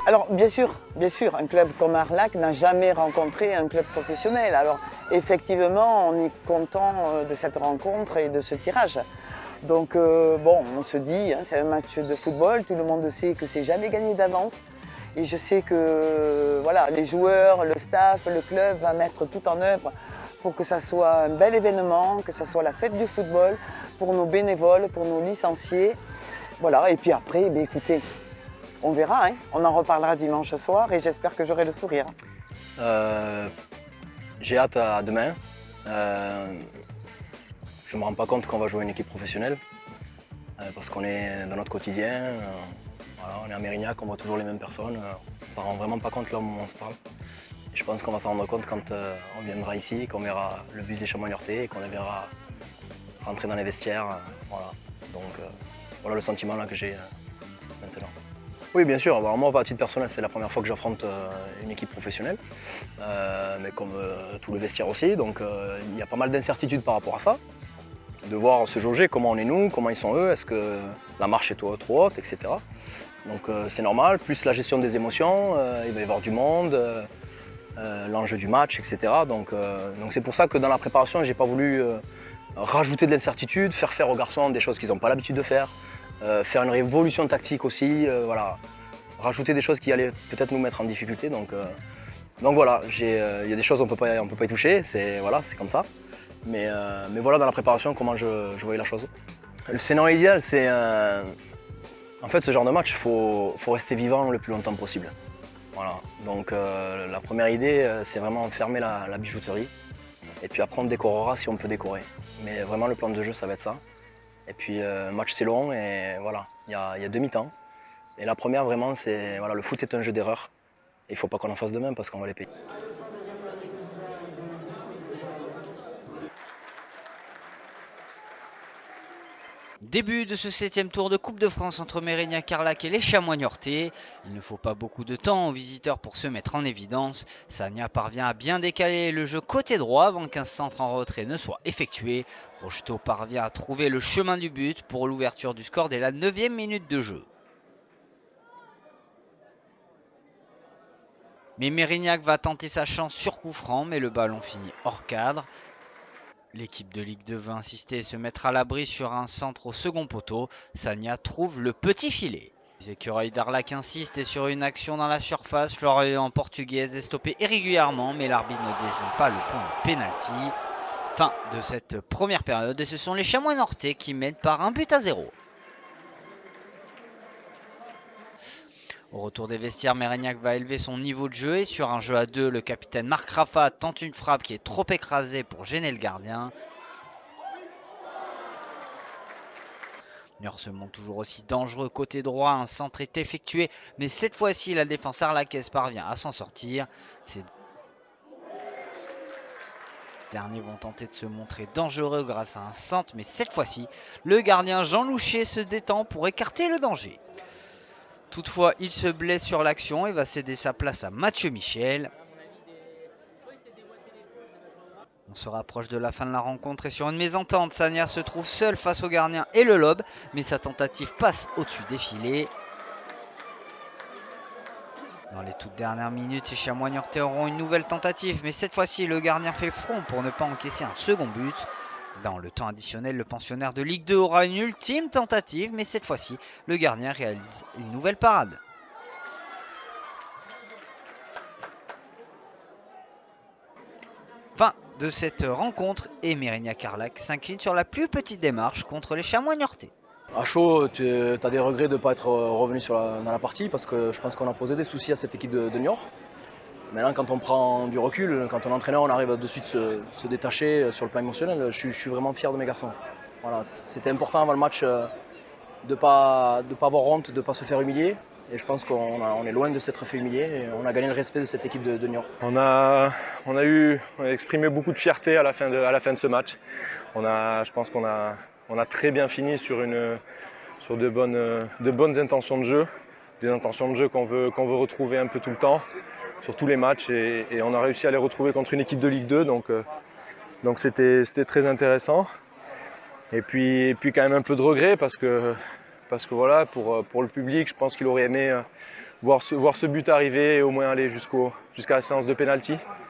Alors bien sûr, un club comme Arlac n'a jamais rencontré un club professionnel. Alors effectivement, on est content de cette rencontre et de ce tirage. Donc bon, on se dit, hein, c'est un match de football, tout le monde sait que c'est jamais gagné d'avance. Et je sais que voilà, les joueurs, le staff, le club va mettre tout en œuvre pour que ça soit un bel événement, que ça soit la fête du football pour nos bénévoles, pour nos licenciés. Voilà, et puis après, écoutez, on verra, hein. On en reparlera dimanche soir et j'espère que j'aurai le sourire. J'ai hâte à demain. Je ne me rends pas compte qu'on va jouer une équipe professionnelle parce qu'on est dans notre quotidien. Voilà, on est à Mérignac, on voit toujours les mêmes personnes. On ne s'en rend vraiment pas compte là au moment où on se parle. Et je pense qu'on va s'en rendre compte quand on viendra ici, qu'on verra le bus des Chamois Niortais et qu'on les verra rentrer dans les vestiaires. Voilà. Donc voilà le sentiment là que j'ai maintenant. Oui, bien sûr. Alors, moi, à titre personnel, c'est la première fois que j'affronte une équipe professionnelle, mais comme tout le vestiaire aussi. Donc, il y a pas mal d'incertitudes par rapport à ça. De voir se jauger comment on est nous, comment ils sont eux, est-ce que la marche est trop haute, etc. Donc, c'est normal. Plus la gestion des émotions, il va y avoir du monde, l'enjeu du match, etc. Donc, c'est pour ça que dans la préparation, j'ai pas voulu rajouter de l'incertitude, faire aux garçons des choses qu'ils n'ont pas l'habitude de faire. Faire une révolution tactique aussi, voilà. Rajouter des choses qui allaient peut-être nous mettre en difficulté. Donc voilà, il y a des choses on peut pas y toucher, c'est voilà, comme ça. Mais voilà dans la préparation comment je voyais la chose. Le scénario idéal, c'est en fait ce genre de match, il faut rester vivant le plus longtemps possible. Voilà. Donc la première idée, c'est vraiment fermer la bijouterie. Et puis après on décorera si on peut décorer. Mais vraiment le plan de jeu, ça va être ça. Et puis le match c'est long et voilà, il y a deux mi-temps. Et la première vraiment c'est, voilà, le foot est un jeu d'erreurs. Il ne faut pas qu'on en fasse de même parce qu'on va les payer. Début de ce 7e tour de Coupe de France entre Mérignac, Arlac et les Chamois Niortais. Il ne faut pas beaucoup de temps aux visiteurs pour se mettre en évidence. Sagna parvient à bien décaler le jeu côté droit avant qu'un centre en retrait ne soit effectué. Rocheteau parvient à trouver le chemin du but pour l'ouverture du score dès la 9e minute de jeu. Mais Mérignac va tenter sa chance sur coup franc, mais le ballon finit hors cadre. L'équipe de Ligue 2 va insister et se mettre à l'abri sur un centre au second poteau. Sagna trouve le petit filet. Les écureuils d'Arlac insistent et sur une action dans la surface, Florian en portugaise est stoppé irrégulièrement, mais l'arbitre ne désigne pas le point de pénalty. Fin de cette première période et ce sont les Chamois Niortais qui mènent par 1-0. Au retour des vestiaires, Mérignac va élever son niveau de jeu et sur un jeu à deux, le capitaine Marc Raffat tente une frappe qui est trop écrasée pour gêner le gardien. Niort se montre toujours aussi dangereux côté droit, un centre est effectué, mais cette fois-ci la défense arlacaise parvient à s'en sortir. Ces derniers vont tenter de se montrer dangereux grâce à un centre, mais cette fois-ci, le gardien Jean Loucher se détend pour écarter le danger. Toutefois, il se blesse sur l'action et va céder sa place à Mathieu Michel. On se rapproche de la fin de la rencontre et sur une mésentente, Sagna se trouve seul face au gardien et le lobe, mais sa tentative passe au-dessus des filets. Dans les toutes dernières minutes, les Chamois Niortais auront une nouvelle tentative, mais cette fois-ci, le gardien fait front pour ne pas encaisser un second but. Dans le temps additionnel, le pensionnaire de Ligue 2 aura une ultime tentative, mais cette fois-ci, le gardien réalise une nouvelle parade. Fin de cette rencontre et Mérignac-Arlac s'incline sur la plus petite démarche contre les Chamois Niortais. À chaud, tu as des regrets de ne pas être revenu dans la partie parce que je pense qu'on a posé des soucis à cette équipe de Niort. Maintenant, quand on prend du recul, quand on est entraîneur, on arrive de suite se détacher sur le plan émotionnel. Je suis vraiment fier de mes garçons. Voilà, c'était important avant le match de ne pas avoir honte, de ne pas se faire humilier. Et je pense qu'on est loin de s'être fait humilier et on a gagné le respect de cette équipe de Niort. On a exprimé beaucoup de fierté à la fin de ce match. Je pense qu'on a très bien fini sur de bonnes intentions de jeu. Des intentions de jeu qu'on veut retrouver un peu tout le temps, sur tous les matchs. Et on a réussi à les retrouver contre une équipe de Ligue 2. Donc c'était très intéressant. Et puis quand même un peu de regret parce que voilà, pour le public, je pense qu'il aurait aimé voir ce but arriver et au moins aller jusqu'à la séance de pénalty.